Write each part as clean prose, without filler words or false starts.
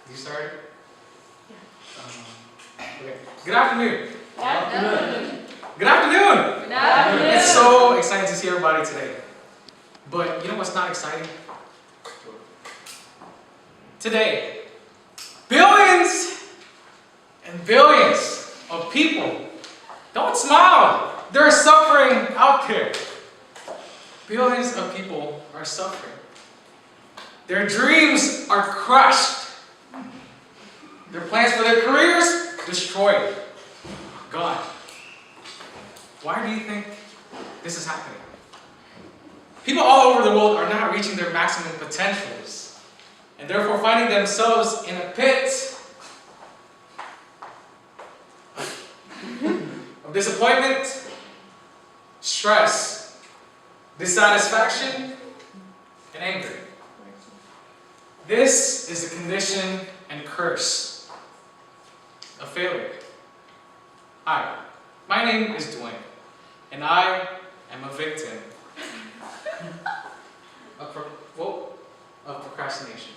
You started? Okay. Good afternoon. Good afternoon. Good afternoon. Good afternoon. It's so exciting to see everybody today. But you know what's not exciting? Today, billions and billions of people, don't smile, they're suffering out there. Billions of people are suffering. Their dreams are crushed. Their plans for their careers destroyed. Gone. Why do you think this is happening? People all over the world are not reaching their maximum potentials and therefore finding themselves in a pit of disappointment, stress, dissatisfaction, and anger. This is the condition and curse of failure. Hi, my name is Dwayne, and I am a victim of procrastination.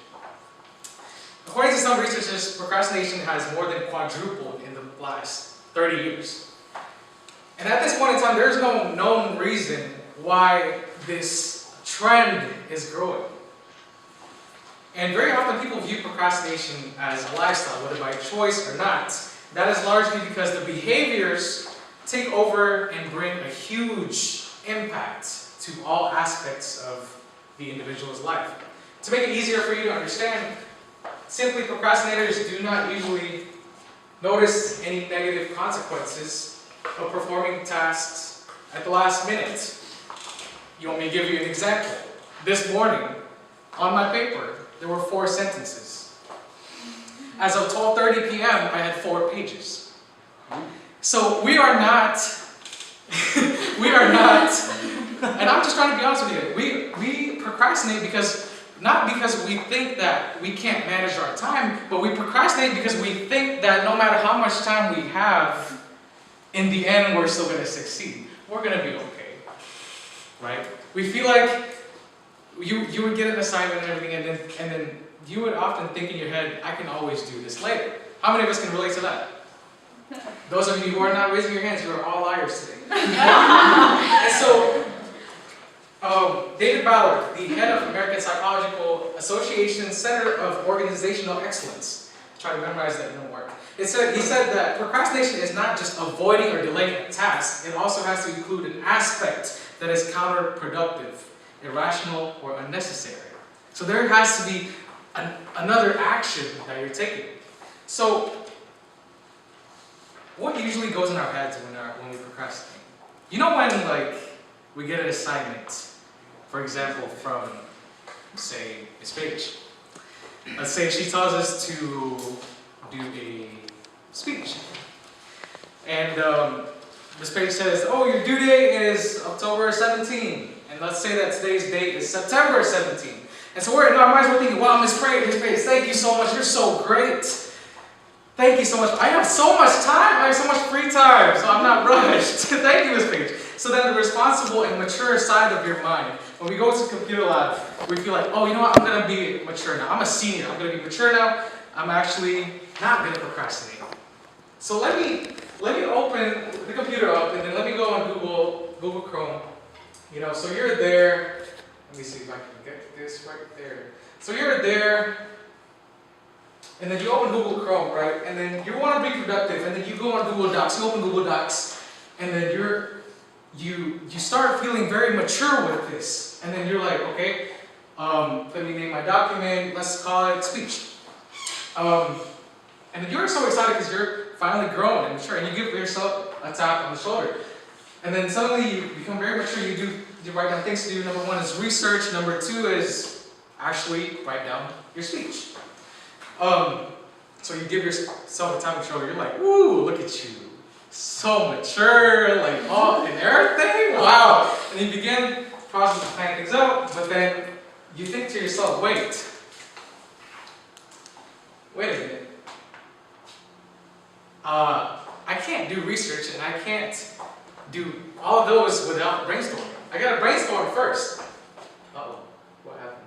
According to some researchers, procrastination has more than quadrupled in the last 30 years. And at this point in time, there's no known reason why this trend is growing. And very often people view procrastination as a lifestyle, whether by choice or not. That is largely because the behaviors take over and bring a huge impact to all aspects of the individual's life. To make it easier for you to understand, simply procrastinators do not usually notice any negative consequences of performing tasks at the last minute. You want me to give you an example? This morning, on my paper, there were 4 sentences. As of 12:30 p.m., I had 4 pages. So we are not, and I'm just trying to be honest with you, we procrastinate not because we think that we can't manage our time, but we procrastinate because we think that no matter how much time we have, in the end we're still going to succeed. We're going to be okay, right? We feel like you would get an assignment and everything, and then you would often think in your head, I can always do this later. How many of us can relate to that? Those of you who are not raising your hands, you are all liars today. And so, David Ballard, the head of American Psychological Association Center of Organizational Excellence, try to memorize that, it didn't work. He said that procrastination is not just avoiding or delaying a task, it also has to include an aspect that is counterproductive, irrational, or unnecessary. So there has to be another action that you're taking. So, what usually goes in our heads when we procrastinate? You know when we get an assignment, for example, from, say, Miss Paige. Let's say she tells us to do a speech. And Miss Paige says, oh, your due date is October 17. And let's say that today's date is September 17. And so we're in our minds, we're thinking, wow, Miss Paige, thank you so much, you're so great. Thank you so much. I have so much time, I have so much free time, so I'm not rushed. Thank you, Miss Paige. So then the responsible and mature side of your mind, when we go to computer lab, we feel like, oh, you know what, I'm going to be mature now. I'm a senior, I'm going to be mature now. I'm actually not going to procrastinate. So let me open the computer up, and then let me go on Google Chrome. You know, so you're there. Let me see if I can get this right there. So you're there, and then you open Google Chrome, right? And then you want to be productive, and then you go on Google Docs. You open Google Docs, and then you start feeling very mature with this. And then you're like, okay, let me name my document. Let's call it speech. And then you're so excited because you're finally growing and mature, and you give yourself a tap on the shoulder. And then suddenly you become very mature. You write down things to do. Number 1 is research. Number 2 is actually write down your speech. So you give yourself a tap on the shoulder. You're like, ooh, look at you. So mature, like, oh, and everything, wow. And you begin the process of planning things out, but then you think to yourself, wait a minute. I can't do research, and I can't do all of those without brainstorming. I gotta brainstorm first. Uh-oh, what happened?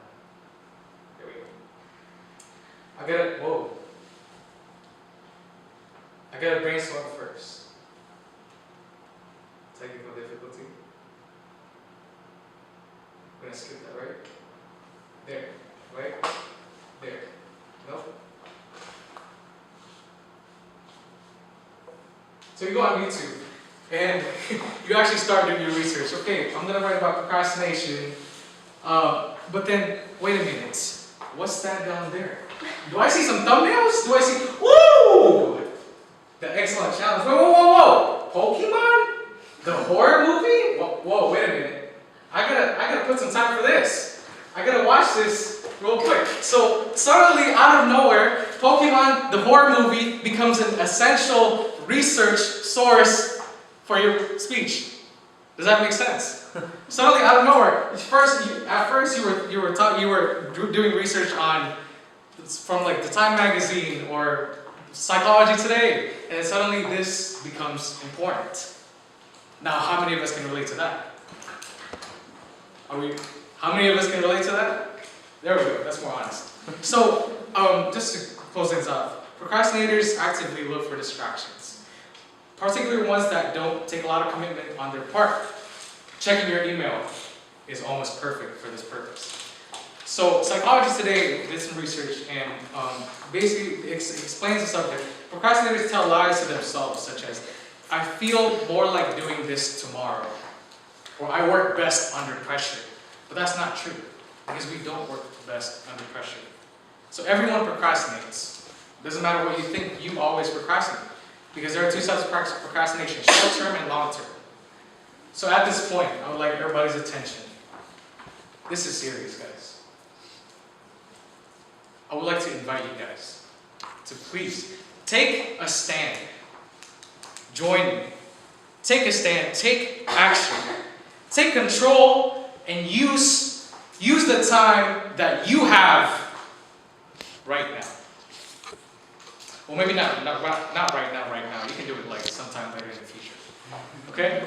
There we go. I gotta brainstorm first. Technical difficulty. I'm gonna skip that, right? There, right? There. Nope. So you go on YouTube and you actually start doing your research. Okay, I'm gonna write about procrastination, but then wait a minute. What's that down there? Do I see some thumbnails? Do I see? Woo! The excellent challenge. Whoa! Pokemon? The horror movie? Whoa! Wait a minute. I gotta put some time for this. I gotta watch this real quick. So suddenly, out of nowhere, Pokemon, the horror movie, becomes an essential research source for your speech. Does that make sense? Suddenly, out of nowhere, at first you were doing research on from like the Time magazine or Psychology Today, and suddenly this becomes important. Now, how many of us can relate to that? How many of us can relate to that? There we go. That's more honest. So, just to close things off, procrastinators actively look for distractions, particularly ones that don't take a lot of commitment on their part. Checking your email is almost perfect for this purpose. So, Psychology Today did some research and basically explains the subject. Procrastinators tell lies to themselves, such as, I feel more like doing this tomorrow, or I work best under pressure. But that's not true, because we don't work best under pressure. So everyone procrastinates. Doesn't matter what you think, you always procrastinate. Because there are two types of procrastination, short-term and long-term. So at this point, I would like everybody's attention. This is serious, guys. I would like to invite you guys to please take a stand. Join me. Take a stand, take action. Take control and use the time that you have right now. Well, maybe not right now. You can do it like sometime later in the future. Okay?